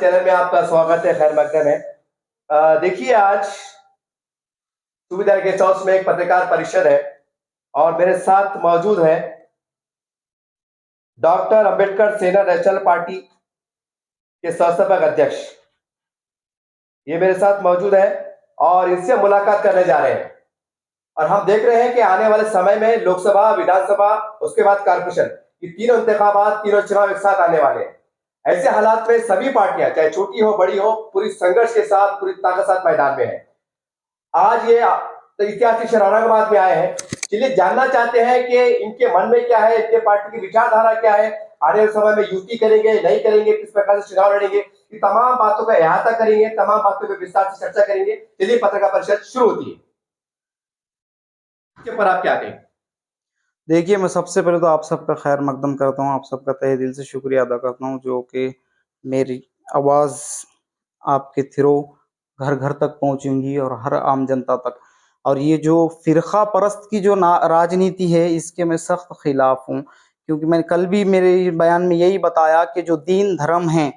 Channel में आपका स्वागत है। खैर मकदम है। देखिए, आज सुविधा गेस्ट हाउस में एक पत्रकार परिषद है और मेरे साथ मौजूद है डॉक्टर अंबेडकर सेना नेशनल पार्टी के संस्थापक अध्यक्ष। ये मेरे साथ मौजूद है और इनसे मुलाकात करने जा रहे हैं। और हम देख रहे हैं कि आने वाले समय में लोकसभा, विधानसभा, उसके बाद कारपोरेशन, ये तीनों इंतखाबात, तीनों चुनाव एक साथ आने वाले हैं। ऐसे हालात में सभी पार्टियां, चाहे छोटी हो बड़ी हो, पूरी संघर्ष के साथ, पूरी ताकत के साथ मैदान में है। आज ये ऐतिहासिक शहर औरंगाबाद में आए हैं। चलिए जानना चाहते हैं कि इनके मन में क्या है, इनके पार्टी की विचारधारा क्या है, आने वाले समय में युति करेंगे नहीं करेंगे, किस प्रकार से चुनाव लड़ेंगे, ये तमाम बातों का अहाता करेंगे, तमाम बातों पर विस्तार से चर्चा करेंगे। चलिए पत्रकार परिषद शुरू होती है। इसके पर आप क्या कहें? देखिए, मैं सबसे पहले तो आप सबका खैर मकदम करता हूँ, आप सबका तहे दिल से शुक्रिया अदा करता हूँ जो कि मेरी आवाज़ आपके थ्रू घर घर तक पहुँचेंगी और हर आम जनता तक। और ये जो फ़िरका परस्त की जो राजनीति है, इसके मैं सख्त खिलाफ हूँ, क्योंकि मैंने कल भी मेरे बयान में यही बताया कि जो दीन धर्म है,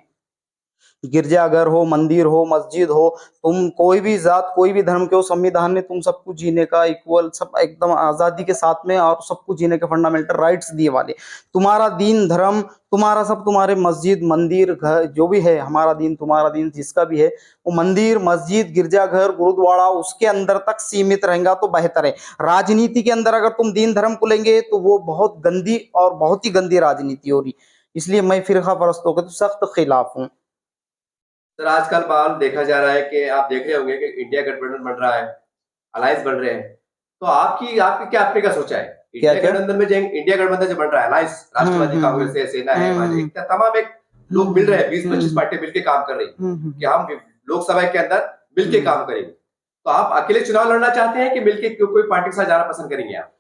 गिरजाघर हो, मंदिर हो, मस्जिद हो, तुम कोई भी जात, कोई भी धर्म के हो, संविधान ने तुम सबको जीने का इक्वल, सब एकदम आज़ादी के साथ में और सबको जीने के फंडामेंटल राइट्स दिए वाले। तुम्हारा दीन धर्म, तुम्हारा सब, तुम्हारे मस्जिद, मंदिर, घर जो भी है, हमारा दीन, तुम्हारा दीन, जिसका भी है, वो मंदिर, मस्जिद, गिरजाघर, गुरुद्वारा उसके अंदर तक सीमित रहेगा तो बेहतर है। राजनीति के अंदर अगर तुम दीन धर्म को लेंगे तो वो बहुत गंदी और बहुत ही गंदी राजनीति हो रही। इसलिए मैं फिरका परस्तों के तो सख्त खिलाफ हूँ। सर, आजकल माहौल देखा जा रहा है कि आप देख रहे होंगे कि इंडिया गठबंधन बन रहा है, अलायंस बन रहे हैं। तो आपकी आपकी क्या आपने क्या सोचा है? इंडिया गठबंधन में इंडिया गठबंधन जो बन रहा है, अलायंस, राष्ट्रवादी कांग्रेस है, सेना है, भाजपा, तमाम एक लोग मिल रहे हैं, 20-25 पार्टी मिलकर काम कर रही है कि हम लोकसभा के अंदर मिलकर काम करेंगे। तो आप अकेले चुनाव लड़ना चाहते हैं कि मिलकर कोई पार्टी के साथ जाना पसंद करेंगे आप?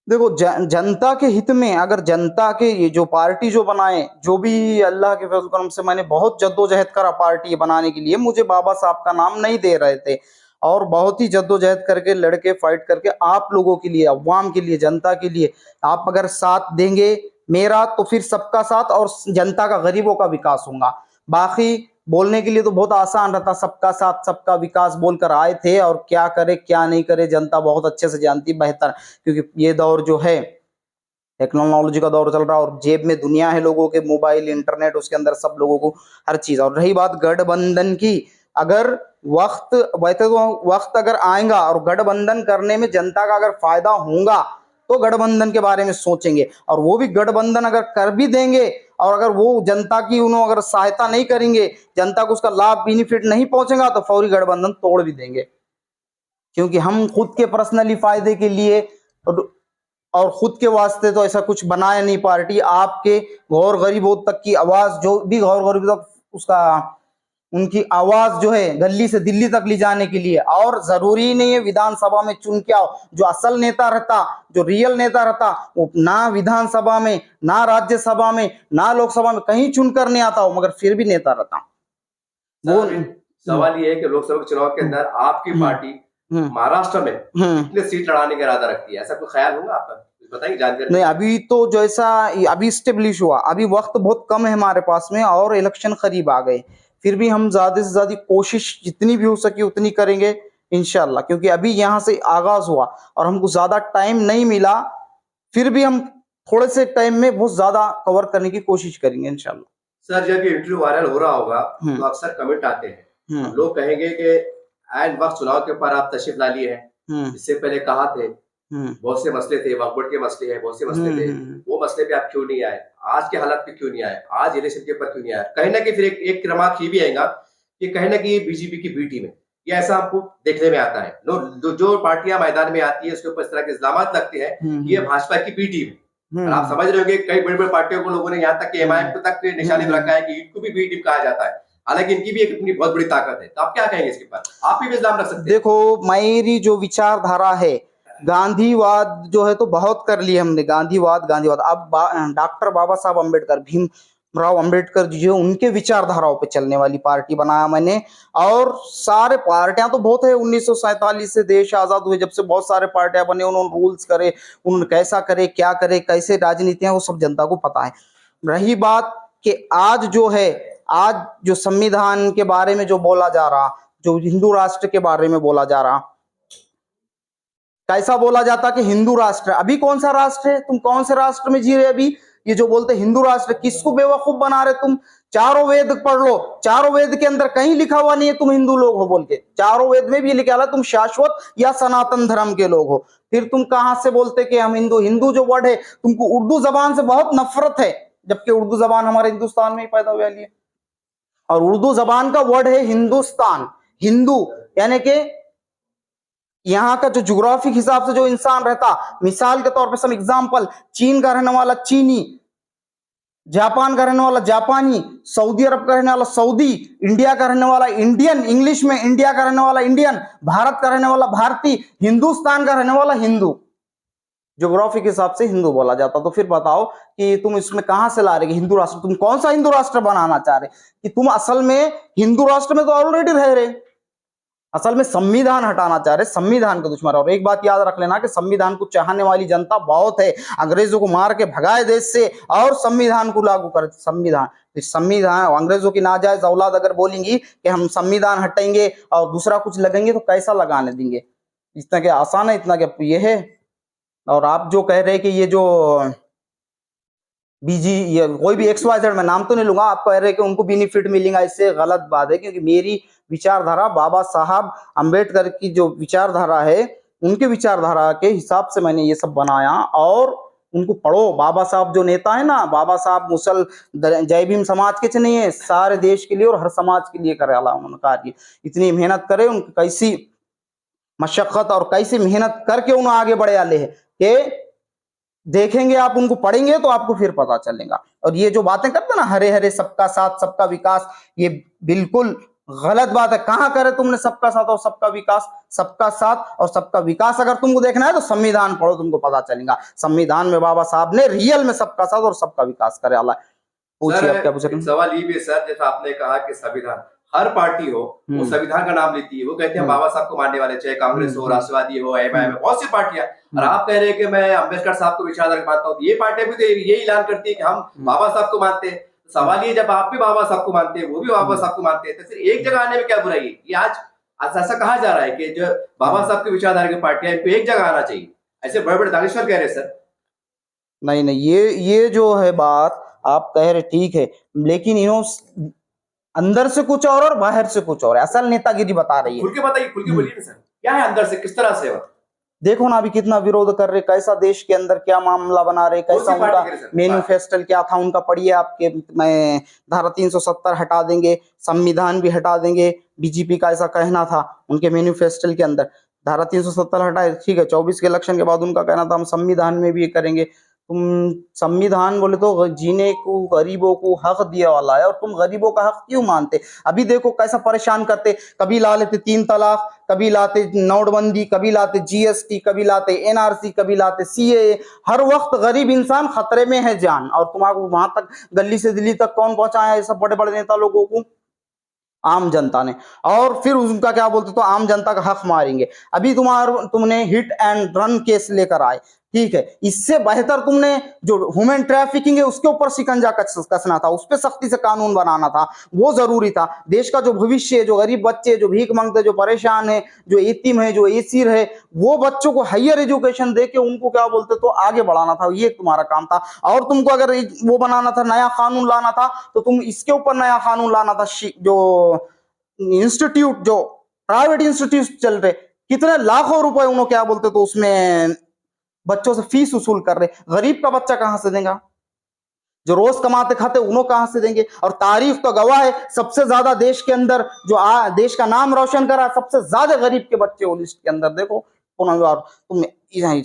देखो, जनता के हित में अगर जनता के ये जो पार्टी जो बनाए, जो भी अल्लाह के फजल करम से मैंने बहुत जद्दोजहद करा पार्टी बनाने के लिए, मुझे बाबा साहब का नाम नहीं दे रहे थे और बहुत ही जद्दोजहद करके लड़के फाइट करके आप लोगों के लिए, अवाम के लिए, जनता के लिए आप अगर साथ देंगे मेरा, तो फिर सबका साथ और जनता का, गरीबों का विकास होगा। बाकी बोलने के लिए तो बहुत आसान रहता, सबका साथ सबका विकास बोलकर आए थे, और क्या करे क्या नहीं करे जनता बहुत अच्छे से जानती बेहतर, क्योंकि ये दौर जो है टेक्नोलॉजी का दौर चल रहा है और जेब में दुनिया है लोगों के, मोबाइल, इंटरनेट, उसके अंदर सब लोगों को हर चीज। और रही बात गठबंधन की, अगर वक्त वैसे तो वक्त अगर आएगा और गठबंधन करने में जनता का अगर फायदा होगा तो गठबंधन के बारे में सोचेंगे, और वो भी गठबंधन अगर कर भी देंगे और अगर वो जनता की उन्होंने अगर सहायता नहीं करेंगे, जनता को उसका लाभ बेनिफिट नहीं पहुंचेगा, तो फौरी गठबंधन तोड़ भी देंगे। क्योंकि हम खुद के पर्सनली फायदे के लिए और खुद के वास्ते तो ऐसा कुछ बनाया नहीं पार्टी। आपके गौर गरीबों तक की आवाज, जो भी गौर गरीबों तक उसका उनकी आवाज जो है गली से दिल्ली तक ले जाने के लिए, और जरूरी नहीं है विधानसभा में चुन के आओ। जो असल नेता रहता, जो रियल नेता रहता, वो ना विधानसभा में, ना राज्यसभा में, ना लोकसभा में कहीं चुनकर नहीं आता हो, मगर फिर भी नेता रहता। वो सवाल ये है कि लोकसभा के चुनाव के अंदर आपकी पार्टी महाराष्ट्र में कितने सीट लड़ाने का इरादा रखती है? ऐसा कोई ख्याल होगा आपका? बताइए जानकारी। नहीं, अभी तो जैसा अभी स्टेब्लिश हुआ, अभी वक्त बहुत कम है हमारे पास में और इलेक्शन करीब आ गए, फिर भी हम ज्यादा से ज्यादा कोशिश जितनी भी हो सके उतनी करेंगे इंशाल्लाह, क्योंकि अभी यहाँ से आगाज हुआ और हमको ज्यादा टाइम नहीं मिला, फिर भी हम थोड़े से टाइम में बहुत ज्यादा कवर करने की कोशिश करेंगे इंशाल्लाह। सर, जब ये इंटरव्यू वायरल हो रहा होगा तो अक्सर कमेंट आते हैं, लोग कहेंगे कि ऐन वक्त चुनाव के ऊपर आप तशरीफ ला लिए हैं, इससे पहले कहा थे, बहुत से मसले थे, वक्फ बोर्ड के मसले हैं, बहुत से मसले थे, वो मसले पे आप क्यों नहीं आए? आज के हालात पे क्यों नहीं आए? आज इलेक्शन के ऊपर क्यों नहीं आए? कहीं ना कहीं फिर एक रिमार्क ये भी आएगा कि कहीं ना कहीं बीजेपी की बी टीम है, ये ऐसा हमको देखने में आता है। जो पार्टियां मैदान में आती है उसके ऊपर इस तरह के इल्जाम लगते हैं, ये भाजपा की बी टीम है। और आप समझ रहे होंगे कई बड़ी बड़ी पार्टियों को लोगों ने यहाँ तक एमआईएम तक निशाने में रखा है कि इनको भी बी टीम कहा जाता है, हालांकि इनकी भी एक अपनी बहुत बड़ी ताकत है। तो आप क्या कहेंगे इसके ऊपर? आप भी इल्जाम रख सकते हैं। देखो, मेरी जो विचारधारा है, गांधीवाद जो है तो बहुत कर लिए हमने, गांधीवाद। अब डॉक्टर बाबा साहब अम्बेडकर, भीमराव अम्बेडकर जी जो, उनके विचारधाराओं पे चलने वाली पार्टी बनाया मैंने। और सारे पार्टियां तो बहुत है, 1947 से देश आजाद हुए जब से बहुत सारे पार्टियां बने, उन्होंने रूल्स करे, उन्होंने कैसा करे, क्या करे, कैसे राजनीतियां, वो सब जनता को पता है। रही बात कि आज जो है, आज जो संविधान के बारे में जो बोला जा रहा, जो हिंदू राष्ट्र के बारे में बोला जा रहा, कैसा बोला जाता कि हिंदू राष्ट्र, अभी कौन सा राष्ट्र है? तुम कौन से राष्ट्र में जी रहे अभी? ये जो बोलते हिंदू राष्ट्र, किसको बेवकूफ बना रहे तुम? चारों वेद पढ़ लो, चारों वेद के अंदर कहीं लिखा हुआ नहीं है तुम हिंदू लोग हो बोल के। चारों वेद में भी लिखा है तुम शाश्वत या सनातन धर्म के लोग हो। फिर तुम कहां से बोलते कि हम हिंदू? हिंदू जो वर्ड है, तुमको उर्दू जबान से बहुत नफरत है, जबकि उर्दू जबान हमारे हिंदुस्तान में ही पैदा हुई है। और उर्दू जबान का वर्ड है हिंदुस्तान। हिंदू यानी कि यहाँ का जो ज्योग्राफिक हिसाब से जो इंसान रहता, मिसाल के तौर पे सम एग्जांपल, चीन का रहने वाला चीनी, जापान का रहने वाला जापानी, सऊदी अरब का रहने वाला सऊदी, इंडिया का रहने वाला इंडियन, इंग्लिश में इंडिया का रहने वाला इंडियन, भारत का रहने वाला भारतीय, हिंदुस्तान का रहने वाला हिंदू। ज्योग्राफिक हिसाब से हिंदू बोला जाता। तो फिर बताओ कि तुम इसमें कहां से ला रहे हिंदू राष्ट्र? तुम कौन सा हिंदू राष्ट्र बनाना चाह रहे कि तुम असल में हिंदू राष्ट्र में तो ऑलरेडी रह रहे, असल में संविधान हटाना चाह रहे, संविधान का दुश्मन। और एक बात याद रख लेना कि संविधान को चाहने वाली जनता बहुत है, अंग्रेजों को मार के भगाए देश से और संविधान को लागू करे। संविधान अंग्रेजों की नाजायज औलाद अगर बोलेंगी कि हम संविधान हटाएंगे और दूसरा कुछ लगेंगे तो कैसा लगाने देंगे? इतना क्या आसान है? इतना क्या ये है? और आप जो कह रहे हैं कि ये जो बीजी, ये कोई भी XYZ, मैं नाम तो नहीं लूंगा, आप कह रहे हैं कि उनको बेनिफिट मिलेगा, इससे गलत बात है। क्योंकि मेरी विचारधारा, बाबा साहब अंबेडकर की जो विचारधारा है, उनके विचारधारा के हिसाब से मैंने ये सब बनाया। और उनको पढ़ो। बाबा साहब जो नेता है ना, बाबा साहब मुसल जय भीम समाज के नहीं है, सारे देश के लिए और हर समाज के लिए करे अला उन्होंने कार्य। इतनी मेहनत करे, उनकी कैसी मशक्कत और कैसी मेहनत करके उन्हें आगे बढ़े आले है कि देखेंगे आप, उनको पढ़ेंगे तो आपको फिर पता चलेगा। और ये जो बातें करते ना, हरे हरे सबका साथ सबका विकास, ये बिल्कुल गलत बात है। कहां करे तुमने सबका साथ और सबका विकास? सबका साथ और सबका विकास अगर तुमको देखना है तो संविधान पढ़ो, तुमको पता चलेगा। संविधान में बाबा साहब ने रियल में सबका साथ और सबका विकास करे अल्लाह। पूछिए, आप क्या पूछ रहे हैं? सवाल ये भी है सर, जैसा आपने कहा कि संविधान, हर पार्टी हो वो संविधान का नाम लेती है, वो कहते हैं बाबा साहब को मानने वाले, चाहे कांग्रेस हो, राष्ट्रवादी हो, एमआईएम, बहुत सी पार्टियां। और आप कह रहे हैं कि मैं अम्बेडकर साहब को विचारधारा मानता हूँ, ये पार्टियां भी तो ये ऐलान करती है कि हम बाबा साहब को मानते हैं। सवाल ये, जब आप भी बाबा साहब को मानते हैं, वो भी बाबा साहब को मानते हैं, तो फिर एक जगह आने में क्या बुराई है? ये आज ऐसा कहा जा रहा है कि जो बाबा साहब की विचारधारा की पार्टियां, इनको एक जगह आना चाहिए, ऐसे बड़े बड़े दानिश्वर कह रहे हैं सर। नहीं नहीं, ये जो है बात आप कह रहे ठीक है, लेकिन इन्हों अंदर से कुछ और बाहर से कुछ और, असल नेतागिरी बता रही है। खुल के बताइए, खुल के बोलिए ना सर, क्या है अंदर से, किस तरह से? देखो ना अभी कितना विरोध कर रहे, कैसा देश के अंदर क्या मामला बना रहे, कैसा उनका मैनिफेस्टो क्या था उनका, पढ़िए आपके। मैं धारा 370 हटा देंगे, संविधान भी हटा देंगे, बीजेपी का ऐसा कहना था उनके मैनिफेस्टो के अंदर। धारा 370 हटाए, ठीक है, 24 के इलेक्शन के बाद उनका कहना था हम संविधान में भी करेंगे। तुम संविधान बोले तो जीने को गरीबों को हक दिया वाला है, और तुम गरीबों का हक क्यों मानते? अभी देखो कैसा परेशान करते, कभी ला लेते 3 तलाक, कभी लाते नोटबंदी, कभी लाते GST, कभी लाते NRC, कभी लाते CAA। हर वक्त गरीब इंसान खतरे में है जान। और तुम्हारा वहां तक गली से दिल्ली तक कौन पहुंचाया ये सब बड़े बड़े नेता लोगों को? आम जनता ने। और फिर उनका क्या बोलते, तो आम जनता का हक मारेंगे। अभी तुमने हिट एंड रन केस लेकर आए, ठीक है, इससे बेहतर तुमने जो ह्यूमन ट्रैफिकिंग है उसके ऊपर शिकंजा कसना था, उस पर सख्ती से कानून बनाना था, वो जरूरी था। देश का जो भविष्य है, जो गरीब बच्चे, जो भीख मांगते, जो परेशान है, जो यतीम है, जो एसीर है, वो बच्चों को हायर एजुकेशन देके उनको क्या बोलते तो आगे बढ़ाना था, ये तुम्हारा काम था। और तुमको अगर वो बनाना था, नया कानून लाना था, तो तुम इसके ऊपर नया कानून लाना था। जो इंस्टीट्यूट, जो प्राइवेट इंस्टीट्यूट चल रहे, कितने लाखों रुपए उन्होंने क्या बोलते तो उसमें बच्चों से फीस वसूल कर रहे, गरीब का बच्चा कहां से देगा? जो रोज कमाते खाते उन्हों कहां से देंगे? और तारीख तो गवाह है, सबसे ज्यादा देश के अंदर जो देश का नाम रोशन करा, सबसे ज्यादा गरीब के बच्चे वो लिस्ट के अंदर देखो। और तुम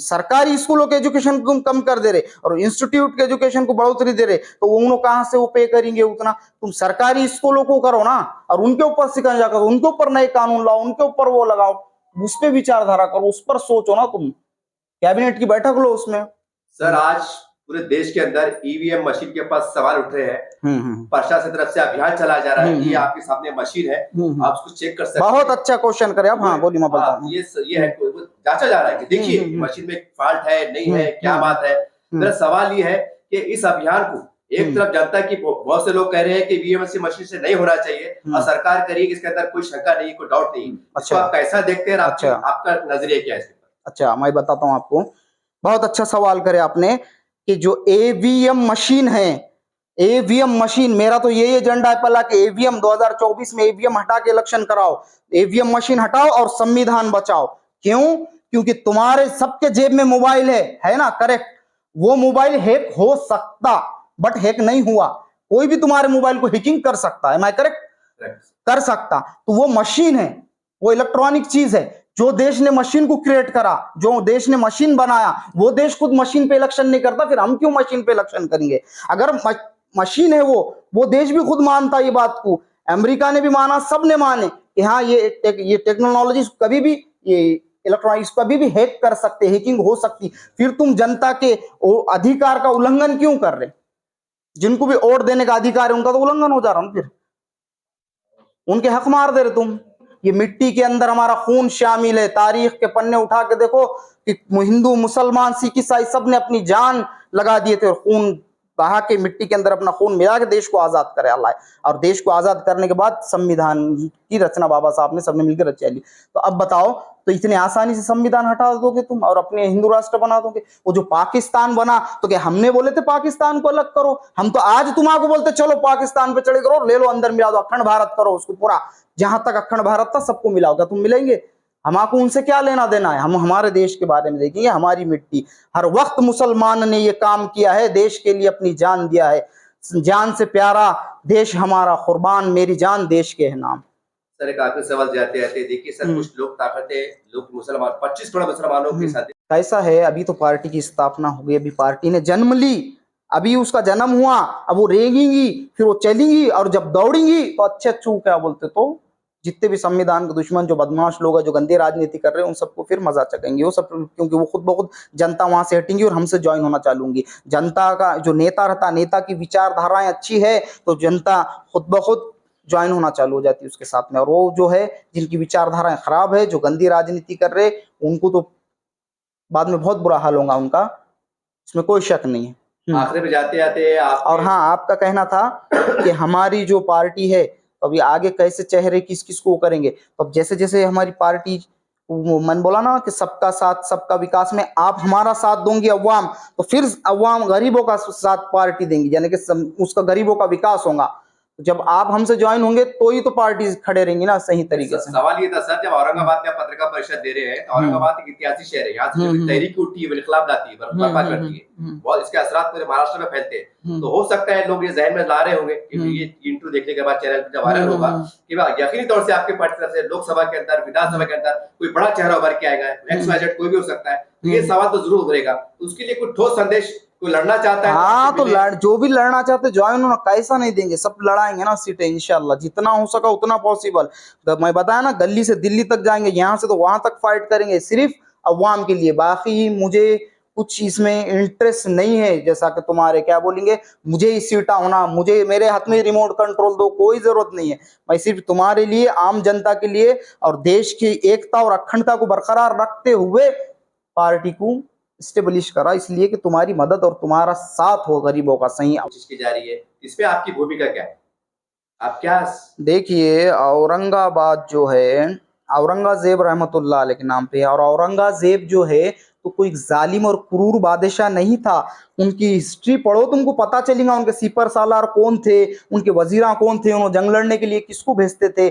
सरकारी स्कूलों के एजुकेशन तुम कम कर दे रहे और इंस्टीट्यूट के एजुकेशन को बढ़ोतरी दे रहे, तो उन्होंने कहां से वो पे करेंगे उतना? तुम सरकारी स्कूलों को करो ना, और उनके ऊपर शिकंजा करो, उनके ऊपर नए कानून लाओ, उनके ऊपर वो लगाओ, उस पर विचारधारा करो, उस पर सोचो ना। तुम कैबिनेट की बैठक लो उसमें। सर आज पूरे देश के अंदर EVM मशीन के पास सवाल उठ रहे हैं, प्रशासन की तरफ से अभियान चलाया जा रहा है। ये आपके सामने मशीन है, आप उसको चेक कर सकते हैं। बहुत अच्छा क्वेश्चन करे आप। हाँ बोलिए, मैं बताता हूँ। ये है, जांचा जा रहा है कि देखिए मशीन में फॉल्ट है नहीं है, क्या बात है। मेरा सवाल ये है कि इस अभियान को एक तरफ जनता की बहुत से लोग कह रहे हैं कि ईवीएम मशीन से नहीं होना चाहिए और सरकार करेगी, इसके अंदर कोई शंका नहीं, कोई डाउट नहीं। अच्छा, आप कैसा देखते हैं? अच्छा, आपका नजरिया क्या है इसके पर? अच्छा, मैं बताता हूँ आपको। बहुत अच्छा सवाल करे आपने कि जो ईवीएम मशीन है, ईवीएम मशीन, मेरा तो यही एजेंडा है पहला कि ईवीएम 2024 में ईवीएम हटा के इलेक्शन कराओ, ईवीएम मशीन हटाओ और संविधान बचाओ। क्यों? क्योंकि तुम्हारे सबके जेब में मोबाइल है ना? करेक्ट। वो मोबाइल हैक हो सकता, बट हैक नहीं हुआ। कोई भी तुम्हारे मोबाइल को हैकिंग कर सकता है, मैं करेक्ट? कर सकता। तो वो मशीन है, वो इलेक्ट्रॉनिक चीज है। जो देश ने मशीन को क्रिएट करा, जो देश ने मशीन बनाया, वो देश खुद मशीन पे इलेक्शन नहीं करता, फिर हम क्यों मशीन पे इलेक्शन करेंगे? अगर मशीन है वो देश भी खुद मानता ये बात को, अमेरिका ने भी माना, सब ने माने कि हाँ ये टेक्नोलॉजी कभी भी, ये इलेक्ट्रॉनिक्स कभी भी हैक कर सकते, हैकिंग हो सकती। फिर तुम जनता के अधिकार का उल्लंघन क्यों कर रहे? जिनको भी वोट देने का अधिकार है उनका तो उल्लंघन हो जा रहा है, फिर उनके हक मार दे रहे तुम। ये मिट्टी के अंदर हमारा खून शामिल है। तारीख के पन्ने उठा के देखो कि हिंदू, मुसलमान, सिख, ईसाई सब ने अपनी जान लगा दिए थे और खून बहा के, मिट्टी के अंदर अपना खून मिला के देश को आजाद करे अल्लाह। और देश को आजाद करने के बाद संविधान की रचना बाबा साहब ने, सबने मिलकर रचा ली। तो अब बताओ, तो इतने आसानी से संविधान हटा दोगे तुम और अपने हिंदू राष्ट्र बना दोगे? वो जो पाकिस्तान बना, तो क्या हमने बोले थे पाकिस्तान को अलग करो? हम तो आज तुम्हारा बोलते चलो पाकिस्तान पे चढ़े करो, ले लो अंदर मिला दो, अखंड भारत करो उसको पूरा, जहां तक अखंड भारत था सबको मिलाओगे। तुम मिलेंगे? हमको उनसे क्या लेना देना है? हम हमारे देश के बारे में देखेंगे, हमारी मिट्टी। हर वक्त मुसलमान ने ये काम किया है, देश के लिए अपनी जान दिया है। जान से प्यारा देश हमारा, कुर्बान मेरी जान देश के है नाम। सर एक आखिरी सवाल जाते जाते, देखिए सर, कुछ लोग ताकतें, लोग मुसलमान 25 करोड़ मुसलमानों के साथ कैसा है? अभी तो पार्टी की स्थापना हो गई, अभी पार्टी ने जन्म ली, अभी उसका जन्म हुआ, अब वो रेंगेंगी, फिर वो चलेंगी, और जब दौड़ेंगी तो अच्छे अच्छू क्या बोलते, तो जितने भी संविधान के दुश्मन, जो बदमाश लोग हैं, जो गंदी राजनीति कर रहे हैं, उन सबको फिर मजा चखेंगे वो सब, क्योंकि वो खुद ब खुद जनता वहां से हटेंगी और हमसे ज्वाइन होना चालू होंगी। जनता का जो नेता रहता, नेता की विचारधाराएं अच्छी है तो जनता खुद ब खुद ज्वाइन होना चालू हो जाती है उसके साथ में। और वो जो है जिनकी विचारधाराएं खराब है, जो गंदी राजनीति कर रहे, उनको तो बाद में बहुत बुरा हाल होगा उनका, इसमें कोई शक नहीं है। आखिर में जाते जाते और हाँ, आपका कहना था कि हमारी जो पार्टी है तो अभी आगे कैसे चेहरे किस किस को करेंगे, तो अब जैसे जैसे हमारी पार्टी, मन बोला ना कि सबका साथ सबका विकास में आप हमारा साथ दोगे अवाम, तो फिर अवाम गरीबों का साथ पार्टी देंगी, यानी कि उसका गरीबों का विकास होगा। जब आप हमसे ज्वाइन होंगे तो ही तो पार्टी खड़े रहेंगी ना सही तरीके से। सवाल ये था सर, जब औरंगाबाद में पत्रकार परिषद दे रहे हैं, तो औरंगाबाद एक ऐतिहासिक शहर है, यहाँ से जो तहरीक उठती है, इनकलाब लाती है, बर्पा करती है, बहुत इसके असरात पूरे महाराष्ट्र में फैलते हैं। तो हो सकता है लोग ये जहन में ला रहे होंगे कि ये इंटरव्यू देखने के बाद चैनल पर जब वायरल होगा कि यकीनी तौर से आपके पार्टी तरफ से लोकसभा के अंदर, विधानसभा के अंदर कोई बड़ा चेहरा उभर के आएगा, XYZ कोई भी हो सकता है, तो ये सवाल तो जरूर उभरेगा। तो उसके लिए कुछ ठोस संदेश, कोई लड़ना चाहता है? हाँ, तो जो भी लड़ना चाहते ज्वाइन होना, कैसा नहीं देंगे, सब लड़ाएंगे ना सीटें इंशाल्लाह, जितना हो सका उतना पॉसिबल। तो मैं बताया ना, गली से दिल्ली तक जाएंगे, यहाँ से तो वहां तक फाइट करेंगे, सिर्फ अवाम के लिए। बाकी मुझे कुछ इसमें इंटरेस्ट नहीं है, जैसा कि तुम्हारे क्या बोलेंगे, मुझे इस सीटा होना, मुझे मेरे हाथ में रिमोट कंट्रोल दो, कोई जरूरत नहीं है। मैं सिर्फ तुम्हारे लिए, आम जनता के लिए और देश की एकता और अखंडता को बरकरार रखते हुए पार्टी को स्टेब्लिश करा, इसलिए कि तुम्हारी मदद और तुम्हारा साथ हो गरीबों का। सही कोशिश की जा रही है, इसमें आपकी भूमिका क्या है? आप क्या? देखिए, औरंगाबाद जो है, औरंगजेब रहमतुल्लाह अलैह के नाम पे है, और औरंगजेब जो है तो कोई जालिम और क्रूर बादशाह नहीं था। उनकी हिस्ट्री पढ़ो, तुमको पता चलेगा उनके सिपर सालार कौन थे, उनके वजीरा कौन थे, उन्होंने जंग लड़ने के लिए किसको भेजते थे।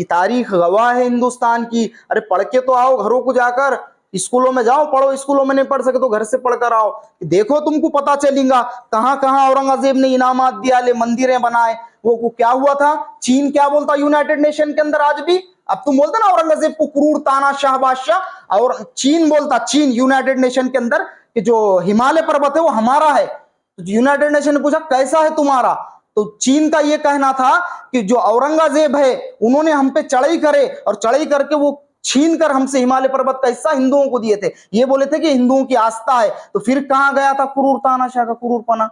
तारीख गवाह है हिंदुस्तान की। अरे पढ़ के तो आओ, घरों को जाकर, स्कूलों में जाओ पढ़ो, स्कूलों में नहीं पढ़ सके तो घर से पढ़कर आओ, देखो तुमको पता चलेगा कहां कहां औरंगजेब ने इनामात दिया, ले मंदिरें बनाए। वो क्या हुआ था, चीन क्या बोलता यूनाइटेड नेशन के अंदर आज भी? अब तुम बोलते ना औरंगजेब को क्रूर तानाशाह बादशाह, और चीन बोलता, चीन यूनाइटेड नेशन के अंदर कि जो हिमालय पर्वत है वो हमारा है। तो यूनाइटेड नेशन ने पूछा कैसा है तुम्हारा, तो चीन का ये कहना था कि जो औरंगजेब है उन्होंने हम पे चढ़ाई करे, और चढ़ाई करके वो छीन कर हमसे हिमालय पर्वत का हिस्सा हिंदुओं को दिए थे। ये बोले थे कि हिंदुओं की आस्था है। तो फिर कहां गया था क्रूर तानाशाह का क्रूरपना?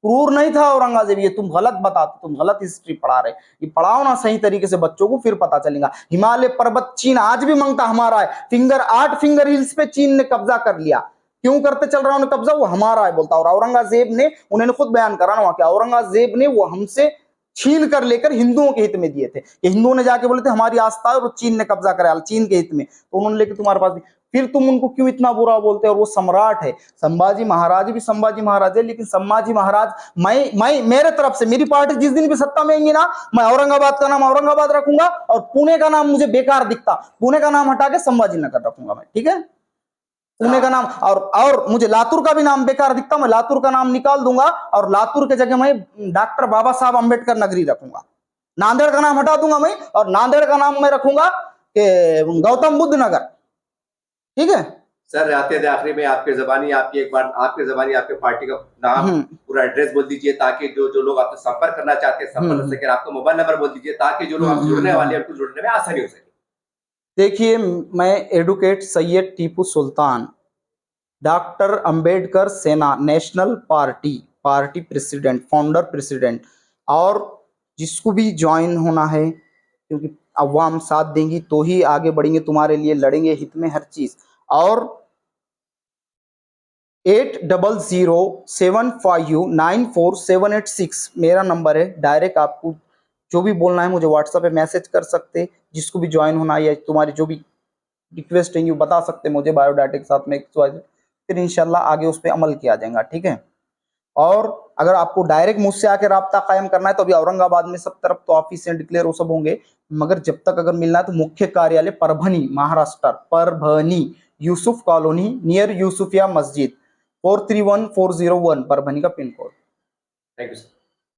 क्रूर नहीं था औरंगजेब, ये तुम गलत बताते, तुम गलत हिस्ट्री पढ़ा रहे। ये पढ़ाओ ना सही तरीके से बच्चों को, फिर पता चलेगा। हिमालय पर्वत चीन आज भी मांगता हमारा है। 8 फिंगर हिल्स पे चीन ने कब्जा कर लिया। क्यों करते चल रहा है उन्हें कब्जा, वो हमारा है बोलता। और औरंगजेब ने, उन्होंने खुद बयान करा ना वहां के, औरंगजेब ने वो हमसे छीन कर लेकर हिंदुओं के हित में दिए थे, कि हिंदुओं ने जाके बोले थे हमारी आस्था है और चीन ने कब्जा करा, चीन के हित में, तो उन्होंने लेके तुम्हारे पास दी। फिर तुम उनको क्यों इतना बुरा बोलते हो? और वो सम्राट है, संभाजी महाराज भी संभाजी महाराज है, लेकिन संभाजी महाराज, मैं मेरे तरफ से, मेरी पार्टी जिस दिन भी सत्ता में आएंगी ना, मैं औरंगाबाद का नाम औरंगाबाद रखूंगा और पुणे का नाम मुझे बेकार दिखता, पुणे का नाम हटा के संभाजी नगर रखूंगा मैं, ठीक है? पुणे का नाम, और मुझे लातूर का भी नाम बेकार दिखता, मैं लातूर का नाम निकाल दूंगा और लातूर के जगह मैं डॉक्टर बाबा साहब अंबेडकर नगरी रखूंगा। नांदेड़ का नाम हटा दूंगा मैं और नांदेड़ का नाम मैं रखूंगा कि गौतम बुद्ध नगर, ठीक है? सर आते थे आखिरी में आपके जबानी, आपकी एक बार आपके जबानी आपके पार्टी का नाम पूरा एड्रेस बोल दीजिए, ताकि जो लोग आपसे संपर्क करना चाहते हैं संपर्क कर सके। आपका मोबाइल नंबर बोल दीजिए, ताकि जो लोग आपसे जुड़ने वाले हैं उनको जुड़ने में आसानी हो सके। देखिए, मैं एडवोकेट सैयद टीपू सुल्तान, डॉक्टर अंबेडकर सेना national party president, founder president, और जिसको भी ज्वाइन होना है, क्योंकि अवाम साथ देंगी तो ही आगे बढ़ेंगे, तुम्हारे लिए लड़ेंगे हित में हर चीज। और 8007594786 मेरा नंबर है। डायरेक्ट आपको जो भी बोलना है मुझे व्हाट्सएप पे मैसेज कर सकते, जिसको भी ज्वाइन होना है या तुम्हारी जो भी रिक्वेस्ट है बता सकते मुझे बायोडाटा के साथ में, फिर इंशाल्लाह आगे उस पर अमल किया जाएगा, ठीक है? और अगर आपको डायरेक्ट मुझसे आके राब्ता कायम करना है तो अभी औरंगाबाद में सब तरफ तो ऑफिस डिक्लेयर वो सब होंगे, मगर जब तक अगर मिलना है तो मुख्य कार्यालय परभनी महाराष्ट्र, परभनी यूसुफ कॉलोनी नियर यूसुफिया मस्जिद 431401 परभनी का pin code. Thank you sir.